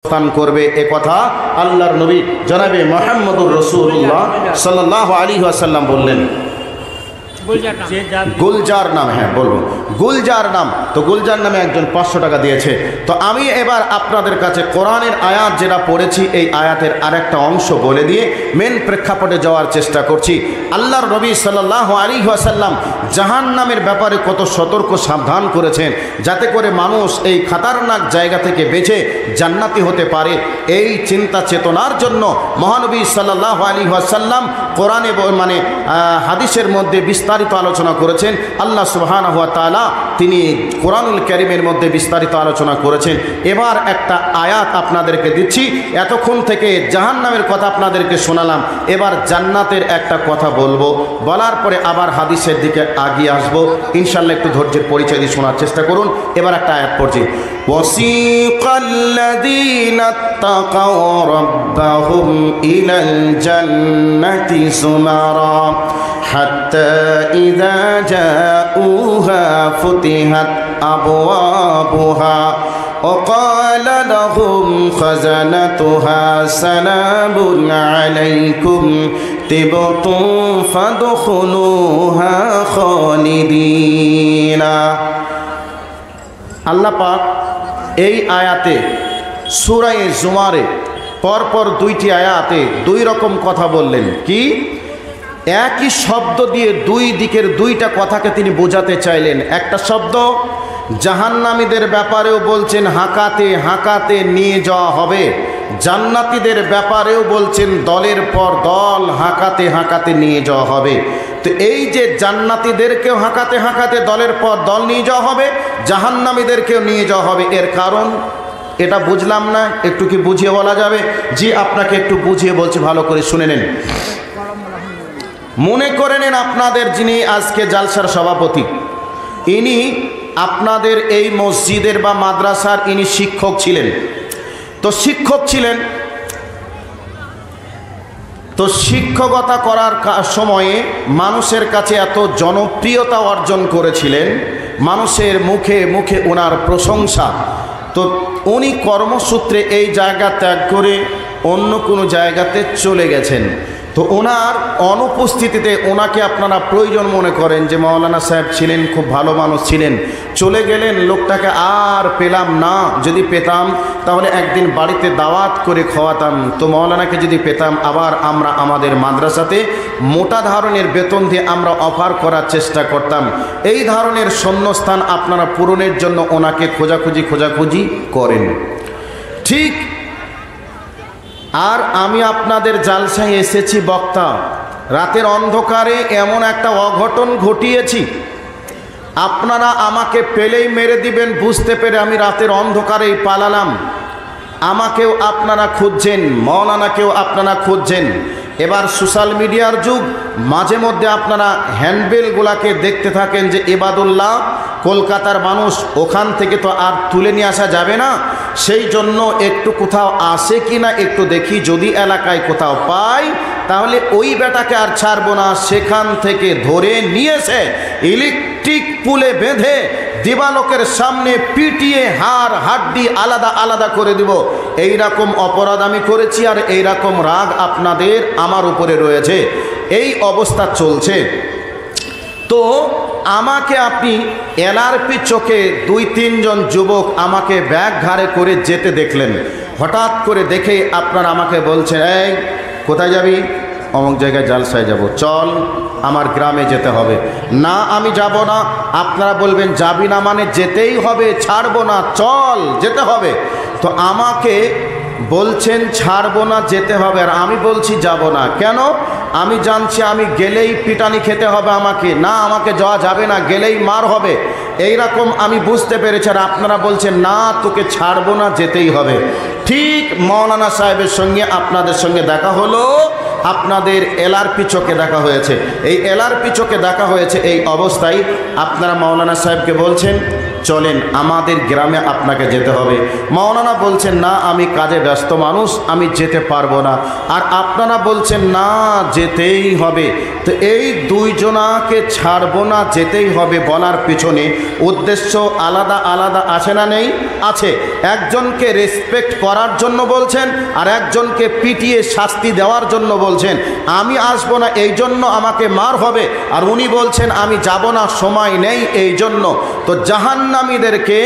স্থান করবে এ কথা আল্লাহর নবী জনাবে মুহাম্মদুর রাসূলুল্লাহ সাল্লাল্লাহু আলাইহি ওয়াসাল্লাম বললেন। গুলজার নাম, হ্যাঁ বলবো, গুলজার নাম। তো গুলজার নামে একজন 500 টাকা দিয়েছে। তো আমি এবার আপনাদের কাছে কোরআনের আয়াত যেটা পড়েছি এই আয়াতের আরেকটা অংশ বলে দিয়ে মেন প্রেক্ষাপটে যাওয়ার চেষ্টা করছি। আল্লাহর নবী সাল্লাল্লাহু আলাইহি ওয়াসাল্লাম জাহান্নামের ব্যাপারে কত সতর্ক সাবধান করেছেন যাতে করে মানুষ এই খাতারনাক জায়গা থেকে বেঁচে জান্নাতি হতে পারে। এই চিন্তা চেতনার জন্য মহানবী সাল্লাল্লাহু আলাইহি ওয়াসাল্লাম কোরআনে মানে হাদিসের মধ্যে বিস্তারিত আলোচনা করেছেন। আল্লাহ সুবহানাহু ওয়া তাআলা তিনি কোরআনুল কারীমের মধ্যে বিস্তারিত আলোচনা করেছেন। এবার একটা আয়াত আপনাদেরকে দিচ্ছি। এতক্ষণ থেকে জাহান্নামের কথা আপনাদেরকে শোনালাম, এবার জান্নাতের একটা কথা বলবো, বলার পরে আবার হাদিসের দিকে আগিয়ে আসবো ইনশাআল্লাহ। একটু ধৈর্যের পরিচয় দিয়ে শোনার চেষ্টা করুন। এবার একটা আয়াত পড়ছি। ওয়াসিকাল্লাযীনা তাকাউ রাব্বাহুম ইলাল জান্নাতি যুমারা হাত্তা ইযা জাউহা ফুতিহাত আবওয়াবুহা وقال لهم خزنتها سلام عليكم طبتم فادخلوها خالدين। আল্লাহ পাক এই আয়াতে সূরা জুমারে পরপর দুইটি আয়াতে দুই রকম কথা বললেন। কি? একই শব্দ দিয়ে দুই দিকের দুইটা কথাকে তিনি বোঝাতে চাইলেন। একটা শব্দ জাহান্নামীদের ব্যাপারেও বলছেন হাঁকাতে হাঁকাতে নিয়ে যাওয়া হবে, জান্নাতীদের ব্যাপারেও বলছেন দলের পর দল হাঁকাতে হাঁকাতে নিয়ে যাওয়া হবে। তো এই যে জান্নাতীদেরকেও হাঁকাতে হাঁকাতে দলের পর দল নিয়ে যাওয়া হবে, জাহান্নামীদেরকেও নিয়ে যাওয়া হবে, এর কারণ এটা বুঝলাম না, একটু কি বুঝিয়ে বলা যাবে? জি, আপনাকে একটু বুঝিয়ে বলছি, ভালো করে শুনে নেন। মনে করে নেন আপনাদের যিনি আজকে জালসার সভাপতি, ইনি আপনাদের এই মসজিদের বা মাদ্রাসার ইনি শিক্ষক ছিলেন। তো শিক্ষক ছিলেন, তো শিক্ষকতা করার সময়ে মানুষের কাছে এত জনপ্রিয়তা অর্জন করেছিলেন, মানুষের মুখে মুখে ওনার প্রশংসা। তো উনি কর্মসূত্রে এই জায়গা ত্যাগ করে অন্য কোনো জায়গাতে চলে গেছেন। তো ওনার অনুপস্থিতিতে ওনাকে আপনারা প্রয়োজন মনে করেন যে মাওলানা সাহেব ছিলেন, খুব ভালো মানুষ ছিলেন, চলে গেলেন, লোকটাকে আর পেলাম না, যদি পেতাম তাহলে একদিন বাড়িতে দাওয়াত করে খাওয়াতাম। তো মাওলানাকে যদি পেতাম আবার আমরা আমাদের মাদ্রাসাতে মোটা ধরনের বেতন দিয়ে আমরা অফার করার চেষ্টা করতাম। এই ধরনের শূন্যস্থান আপনারা পূরণের জন্য ওনাকে খোঁজাখুঁজি করেন। ঠিক আর আমি আপনাদের জালসায় এসেছি বক্তা, রাতের অন্ধকারে এমন একটা অঘটন ঘটিয়েছি, আপনারা আমাকে পেলেই মেরে দিবেন বুঝতে পেরে আমি রাতের অন্ধকারেই পালালাম। আমাকেও আপনারা খুঁজছেন, মাওলানাকেও আপনারা খুঁজছেন। এবার সোশ্যাল মিডিয়ার যুগ, মাঝে মধ্যে আপনারা হ্যান্ডবিলগুলাকে দেখতে থাকেন যে ইবাদুল্লাহ কলকাতার মানুষ, ওখান থেকে তো আর তুলে নিয়ে আসা যাবে না, সেই জন্য একটু কোথাও আসে কি না একটু দেখি, যদি এলাকায় কোথাও পাই তাহলে ওই বেটাকে আর ছাড়বো না, সেখান থেকে ধরে নিয়েছে ইলেকট্রিক পুলে বেঁধে দিবালোকের সামনে পিটিয়ে হাড় হাড্ডি আলাদা আলাদা করে দিব। এই রকম অপরাধ আমি করেছি, আর এই রকম রাগ আপনাদের আমার উপরে রয়েছে, এই অবস্থা চলছে। তো আমাকে আপনি এলআরপি চোখে 2-3 জন যুবক আমাকে ব্যাগ ঘাড়ে করে যেতে দেখলেন। হঠাৎ করে দেখে আপনারা আমাকে বলছেন, এই কোথায় যাবি? অমুক জায়গায় জালসায় যাব, চল আমার গ্রামে যেতে হবে। না আমি যাব না। আপনারা বলবেন যাবি না মানে যেতেই হবে, ছাড়বো না, চল যেতে হবে। তো আমাকে বলছেন ছাড়বো না, যেতে হবে, আর আমি বলছি যাব না। কেন? আমি জানছি আমি গেলেই পিটানি খেতে হবে আমাকে, না আমাকে যাওয়া যাবে না, গেলেই মার হবে, এই রকম আমি বুঝতে পেরেছি। আর আপনারা বলছেন না তোকে ছাড়বো না, যেতেই হবে। ঠিক মাওলানা সাহেবের সঙ্গে আপনাদের সঙ্গে দেখা হলো, আপনাদের এলআরপি চোখে দেখা হয়েছে। এই এলআরপি চোখে দেখা হয়েছে, এই অবস্থায় আপনারা মাওলানা সাহেবকে বলছেন চলেন আমাদের গ্রামে আপনাকে যেতে হবে। মাওলানা বলছেন না আমি কাজে ব্যস্ত মানুষ, আমি যেতে পারবো না। আর আপনারা বলছেন না যেতেই হবে। তো এই দুইজনাকে ছাড়বো না, যেতেই হবে বলার পিছনে উদ্দেশ্য আলাদা আলাদা আছে না নেই? আছে, একজনকে রেসপেক্ট করার জন্য বলছেন আর একজনকে পিটিয়ে শাস্তি দেওয়ার জন্য বলছেন। আমি আসবো না এই জন্য আমাকে মার হবে, আর উনি বলছেন আমি যাব না সময় নেই এই জন্য। তো জাহান্নামীদেরকে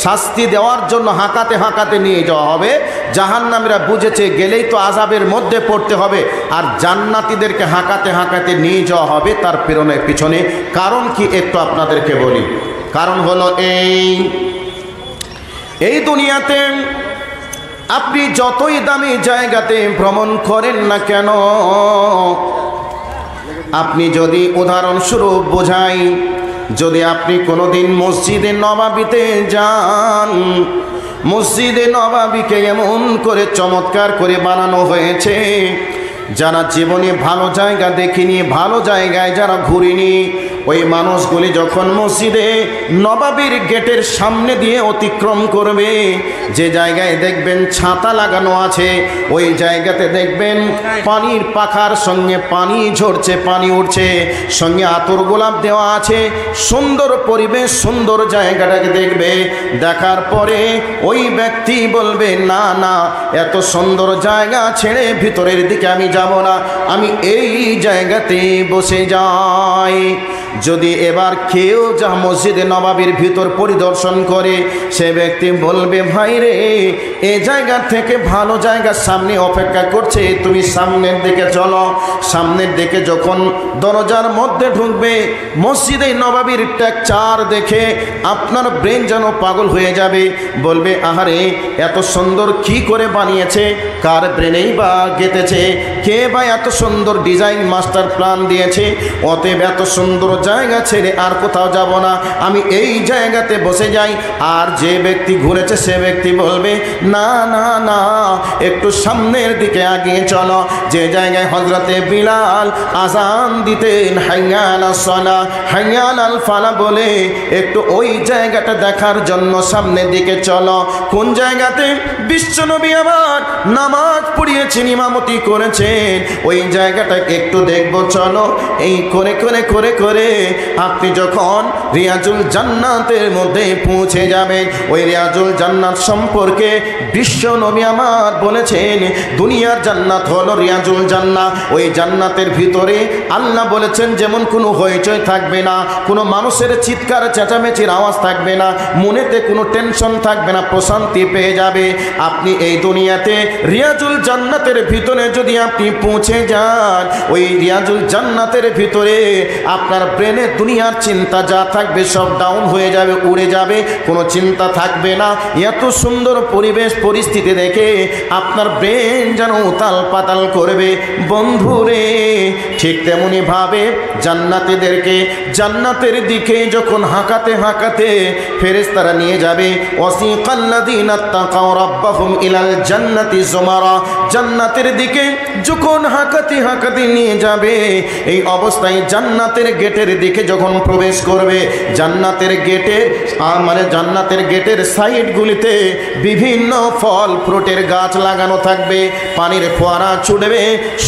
শাস্তি দেওয়ার জন্য হাঁকাতে হাঁকাতে নিয়ে যাওয়া হবে। জাহান্নামীরা বুঝেছে গেলেই তো আযাবের মধ্যে পড়তে হবে, আর জান্নাতীদেরকে হাঁকাতে হাঁকাতে নিয়ে যাওয়া হবে তার পিছনে কারণ কি একটু আপনাদেরকে বলি। কারণ হলো এই দুনিয়াতে আপনি যতই দামি জায়গাতে ভ্রমণ করেন না কেন, আপনি যদি উদাহরণস্বরূপ বোঝাই, যদি আপনি কোনোদিন মসজিদে নববীতে যান, মসজিদে নববীকে এমন করে চমৎকার করে বানানো হয়েছে, যারা জীবনে ভালো জায়গা দেখিনি, ভালো জায়গায় যারা ঘুরিনি, ওই মানুষগুলি যখন মসজিদে নববীর গেটের সামনে দিয়ে অতিক্রম করবে, যে জায়গায় দেখবেন ছাতা লাগানো আছে, ওই জায়গাতে দেখবেন পানির পাখার সঙ্গে পানি ঝরছে, পানি উঠছে, সঙ্গে আতর গোলাপ দেওয়া আছে, সুন্দর পরিবেশ, সুন্দর জায়গাটাকে দেখবে। দেখার পরে ওই ব্যক্তি বলবে না না, এত সুন্দর জায়গা ছেড়ে ভিতরের দিকে আমি যাব না, আমি এই জায়গাতে বসে যাই। যদি এবার কেউ যা মসজিদে নববীর ভিতর পরিদর্শন করে, সে ব্যক্তি বলবে ভাই রে, এই জায়গা থেকে ভালো জায়গার সামনে অপেক্ষা করছে, তুমি সামনের দিকে চলো। সামনের দিকে যখন দরজার মধ্যে ঢুকবে, মসজিদে নববীর টেকচার দেখে আপনার ব্রেন যেন পাগল হয়ে যাবে, বলবে আহারে এত সুন্দর কি করে বানিয়েছে, কার ব্রেনেই বা গেঁথেছে, কে বা এত সুন্দর ডিজাইন মাস্টার প্ল্যান দিয়েছে, অতএব এত সুন্দর জায়গা ছেড়ে আর কোথাও যাব না, আমি এই জায়গাতে বসে যাই। আর যে ব্যক্তি ঘুরেছে সে ব্যক্তি বলবে না না না, একটু সামনের দিকে আগিয়ে চলো, যে জায়গায় হযরতে বিলাল আযান দিতেন হাইয়া আলাস সালাহ হাইয়া আলাল ফালাহ বলে, একটু ওই জায়গাটা দেখার জন্য সামনের দিকে চলো। কোন জায়গাতে বিশ্বনবী আবার নামাজ পড়িয়েছেন, ইমামতি করেছেন, ওই জায়গাটা একটু দেখবো চলো। এই করে করে করে করে আপনি যখন রিয়াজুল জান্নাতের মধ্যে পৌঁছে যাবেন, ওই রিয়াজুল জান্নাত সম্পর্কে বিশ্ব নবী আমার বলেছেন, দুনিয়ার জান্নাত হলো রিয়াজুল জান্নাত। ওই জান্নাতের ভিতরে আল্লাহ বলেছেন যেমন কোনো হইচই থাকবে না, কোনো মানুষের চিৎকার চেঁচামেচির আওয়াজ থাকবে না, মনেতে কোনো টেনশন থাকবে না, প্রশান্তি পেয়ে যাবে। আপনি এই দুনিয়াতে রিয়াজুল জান্নাতের ভিতরে যদি আপনি পৌঁছে যান, ওই রিয়াজুল জান্নাতের ভিতরে আপনার ব্রেনে দুনিয়ার চিন্তা যা থাকবে সব ডাউন হয়ে যাবে, উড়ে যাবে, কোনো চিন্তা থাকবে না। এত সুন্দর পরিবেশ পরিস্থিতি দেখে আপনার ব্রেন যেন উতাল পাতাল করবে। বন্ধুরে, ঠিক তেমনি ভাবে জান্নাতীদেরকে জান্নাতের দিকে যখন হাঁকাতে হাঁকাতে ফেরেশতারা নিয়ে যাবে, ওয়াসিকাল্লাযীনা তাকাউ রাব্বাহুম ইলাল জান্নাতি যুমারা, জান্নাতের দিকে যখন হাঁকাতে হাঁকাতে নিয়ে যাবে, এই অবস্থায় জান্নাতের গেটের দিকে যখন প্রবেশ করবে, জান্নাতের গেটের জান্নাতের গেটের সাইডগুলিতে বিভিন্ন ফল ফ্রুটের গাছ লাগানো থাকবে, পানির ফোয়ারা ছুটবে,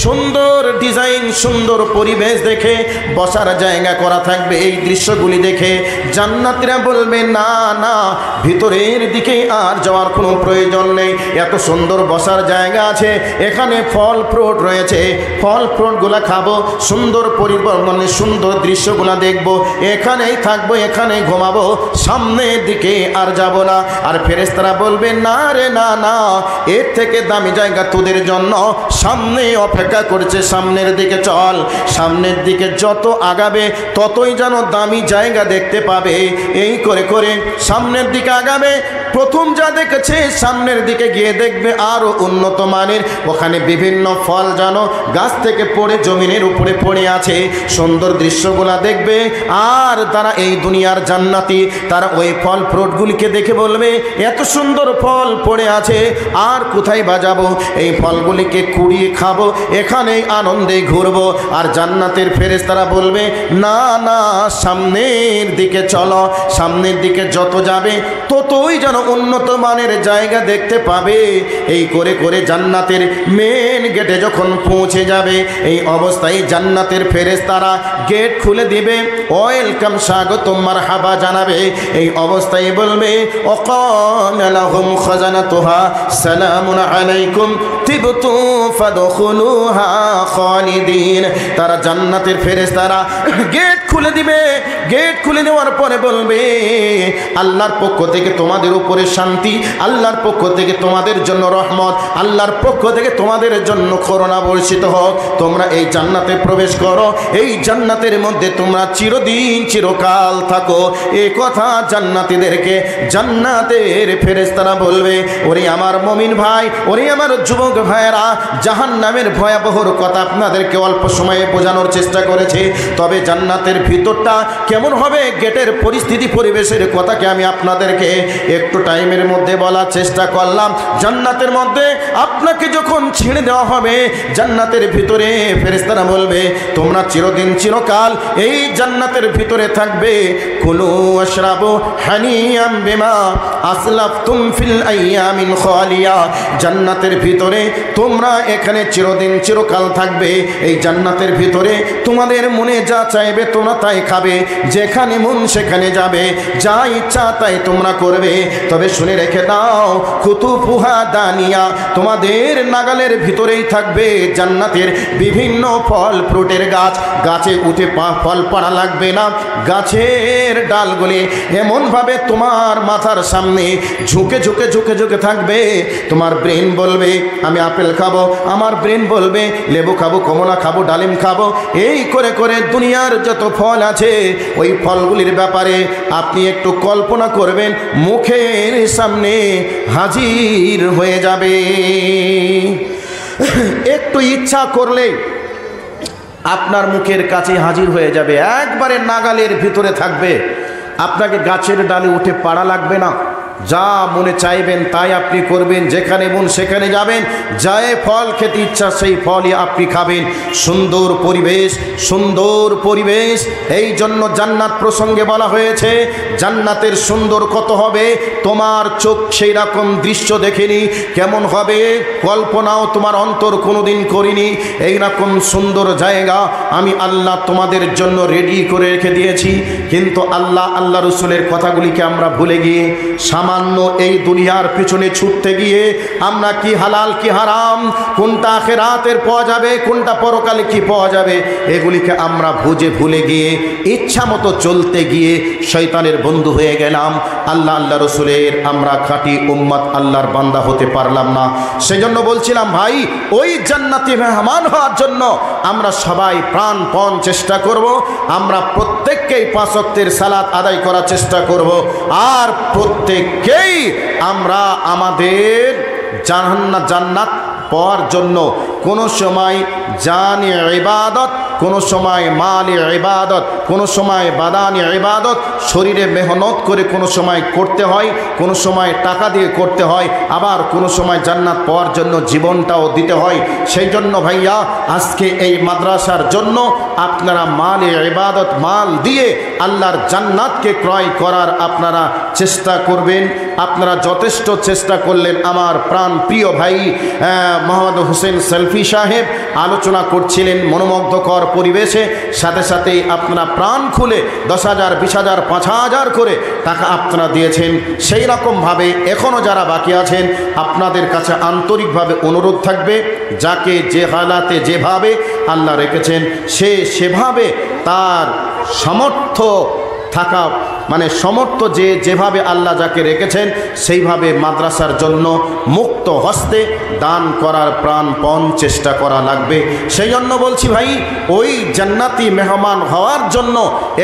সুন্দর ডিজাইন, সুন্দর পরিবেশ দেখে বসার জায়গা করা থাকবে। এই দৃশ্যগুলি দেখে জান্নাতীরা বলবে না না, ভিতরের দিকে আর যাওয়ার কোনো প্রয়োজন নেই, এত সুন্দর বসার জায়গা আছে, এখানে ফল ফ্রুট রয়েছে, ফল ফ্রুটগুলা খাবো, সুন্দর পরিবর্তনের সুন্দর দৃশ্যগুলা দেখবো, এখানেই থাকবো, এখানেই ঘুমাবো, সামনের দিকে আর যাব না। আর ফেরেশতারা বলবে না রে না না, এর থেকে দামি জায়গা তোদের জন্য সামনে অপেক্ষা করছে, সামনের দিকে চল। সামনের দিকে যত আগাবে ততই যেন দামি জায়গা দেখতে পাবে। এই করে করে সামনের দিকে আগাবে, প্রথম যা দেখেছে সামনের দিকে গিয়ে দেখবে আরো উন্নত মানের, ওখানে বিভিন্ন ফল যেন গাছ থেকে পড়ে জমিনের উপরে পড়ে আছে, সুন্দর দৃশ্যগুলা দেখবে। আর তারা এই দুনিয়ার জান্নাতি, তারা ওই ফল ফ্রুটগুলিকে দেখে বলবে এত সুন্দর ফল পড়ে আছে, আর কোথায় বাজাবো, এই ফলগুলিকে কুড়িয়ে খাবো, এখানেই আনন্দে ঘুরবো। আর জান্নাতের ফেরেশতারা বলবে না না, সামনের দিকে চলো, সামনের দিকে যত যাবে ততই যেন উন্নত মানের জায়গা দেখতে পাবে। এই করে করে জান্নাতের মেন গেটে যখন পৌঁছে যাবে, এই অবস্থায় জান্নাতের ফেরেশতারা গেট খুলে দিবে, ওয়েলকাম, স্বাগতম, মারহাবা জানাবে। এই অবস্থায় বলবে ওয়াকালা লাহুম খাজানাতুহা সালামুন আলাইকুম তিবতুম ফাদখুলুহা খালিদিন। তারা জান্নাতের ফেরেশতারা গেট খুলে দিবে। গেট খুলে দেওয়ার পরে বলবে আল্লাহর পক্ষ থেকে তোমাদের উপরে শান্তি, আল্লাহর পক্ষ থেকে তোমাদের জন্য রহমত, আল্লাহর পক্ষ থেকে তোমাদের জন্য করুণা বর্ষিত হোক। তোমরা এই জান্নাতে প্রবেশ করো, এই জান্নাতের মধ্যে তোমরা চিরদিন চিরকাল থাকো। এই কথা জান্নাতীদেরকে জান্নাতের ফেরেশতারা বলবে। ওরে আমার মুমিন ভাই, ওরে আমার যুবক ভাইয়েরা, জাহান্নামের ভয়াবহর কথা আপনাদেরকে অল্প সময়ে বোঝানোর চেষ্টা করেছি। তবে জান্নাতের ভিতরটা কেমন হবে, গেটের পরিস্থিতি পরিবেশের কথাকে আমি আপনাদেরকে একটু টাইমের মধ্যে বলার চেষ্টা করলাম। জান্নাতের মধ্যে আপনাকে যখন ছেড়ে দেওয়া হবে, জান্নাতের ভিতরে ফেরেশতারা বলবে তোমরা চিরদিন চিরকাল এই জান্নাতের ভিতরে থাকবে। কুলু ওয়াশরাবু হানিয়াম বিমা আসলাফতুম ফিল আইয়ামিল খালিয়া। জান্নাতের ভিতরে তোমরা এখানে চিরদিন চিরকাল থাকবে। এই জান্নাতের ভিতরে তোমাদের মনে যা চাইবে তোমরা তাই খাবে, যেখানে মন সেখানে যাবে, যা ইচ্ছা তাই তোমরা করবে। তবে শুনে রেখে দাও, কুতুফুহা দানিয়া, তোমাদের নাগালের ভিতরেই থাকবে জান্নাতের বিভিন্ন ফল ফ্রুটের গাছ। গাছে উঠে ফল পাড়া লাগবে না, গাছের ডালগুলি এমনভাবে তোমার মাথার সামনে ঝুঁকে ঝুঁকে ঝুঁকে ঝুঁকে থাকবে। তোমার ব্রেন বলবে আমি আপেল খাবো, আমার ব্রেন বলবে লেবু খাবো, কমলা খাবো, ডালিম খাবো। এই করে করে দুনিয়ার যত ফল আছে ওই ফলগুলির ব্যাপারে আপনি একটু কল্পনা করবেন, মুখের সামনে হাজির হয়ে যাবে। একটু ইচ্ছা করলে আপনার মুখের কাছে হাজির হয়ে যাবে, একবারে নাগালের ভিতরে থাকবে। আপনাকে গাছের ডালে উঠে পাড়া লাগবে না, যা মনে চাইবেন তাই আপনি করবেন, যেখানে মন সেখানে যাবেন, যায় ফল খেতে ইচ্ছা সেই ফলই আপনি খাবেন। সুন্দর পরিবেশ, সুন্দর পরিবেশ। এই জন্য জান্নাত প্রসঙ্গে বলা হয়েছে জান্নাতের সুন্দর কত হবে, তোমার চোখ সেই রকম দৃশ্য দেখেনি, কেমন হবে কল্পনাও তোমার অন্তর কোনোদিন করিনি। এই রকম সুন্দর জায়গা আমি আল্লাহ তোমাদের জন্য রেডি করে রেখে দিয়েছি। কিন্তু আল্লাহ রসুলের কথাগুলিকে আমরা ভুলে গিয়ে সামান্য এই দুনিয়ার পিছনে ছুটতে গিয়ে আমরা কি হালাল কি হারাম, কোনটা আখিরাতের পাওয়া যাবে, কোনটা পরকালে কি পাওয়া যাবে, এগুলিকে আমরা ভুলে গিয়ে ইচ্ছা মতো চলতে গিয়ে শয়তানের বন্ধু হয়ে গেলাম। আল্লাহ রসুলের আমরা খাঁটি উম্মত, আল্লাহর বান্দা হতে পারলাম না। সেজন্য বলছিলাম ভাই, ওই জান্নাতি মেহমান হওয়ার জন্য আমরা সবাই প্রাণপণ চেষ্টা করব। আমরা প্রত্যেককেই 5 ওয়াক্তের সালাত আদায় করার চেষ্টা করব, আর প্রত্যেককেই আমরা আমাদের জান্নাত পাওয়ার জন্য কোনো সময় জানি ইবাদত, কোনো সময় মালি ইবাদত, কোনো সময় বাদানি ইবাদত, শরীরে মেহনত করে কোনো সময় করতে হয়, কোনো সময় টাকা দিয়ে করতে হয়, আবার কোনো সময় জান্নাত পাওয়ার জন্য জীবনটাও দিতে হয়। সেই জন্য ভাইয়া আজকে এই মাদ্রাসার জন্য আপনারা মালি ইবাদত, মাল দিয়ে আল্লাহর জান্নাতকে ক্রয় করার আপনারা চেষ্টা করবেন। আপনারা যথেষ্ট চেষ্টা করলেন। আমার প্রাণ প্রিয় ভাই মোহাম্মদ হোসেন সেলফি সাহেব আলোচনা করছিলেন মনোমুগ্ধকর পরিবেশে, সাথে সাথেই আপনারা প্রাণ খুলে 10,000, 20,000, 5,000 করে টাকা আপনারা দিয়েছেন। সেই রকমভাবে এখনও যারা বাকি আছেন আপনাদের কাছে আন্তরিকভাবে অনুরোধ থাকবে, যাকে যে হালাতে যেভাবে আল্লাহ রেখেছেন সে সেভাবে তার সামর্থ্য থাকা, মানে সমর্থ যেভাবে আল্লাহ যাকে রেখেছেন সেইভাবে মাদ্রাসার জন্য মুক্ত হস্তে দান করার প্রাণপণ চেষ্টা করা লাগবে। সেই জন্য বলছি ভাই, ওই জান্নাতি মেহমান হওয়ার জন্য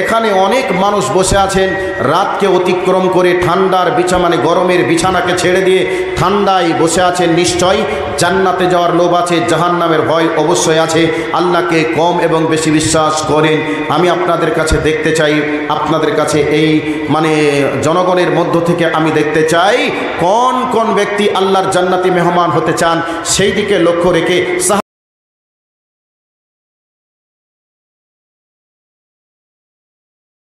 এখানে অনেক মানুষ বসে আছেন, রাতকে অতিক্রম করে ঠান্ডার মানে গরমের বিছানাকে ছেড়ে দিয়ে ঠান্ডায় বসে আছেন। নিশ্চয়ই জান্নাতে যাওয়ার লোভ আছে, জাহান্নামের ভয় অবশ্যই আছে। আল্লাহকে কম এবং বেশি বিশ্বাস করেন। আমি আপনাদের কাছে দেখতে চাই, আপনাদের কাছে এই মানে জনগণের মধ্য থেকে আমি দেখতে চাই কোন কোন ব্যক্তি আল্লাহর জান্নাতি মেহমান হতে চান, সেই দিকে লক্ষ্য রেখে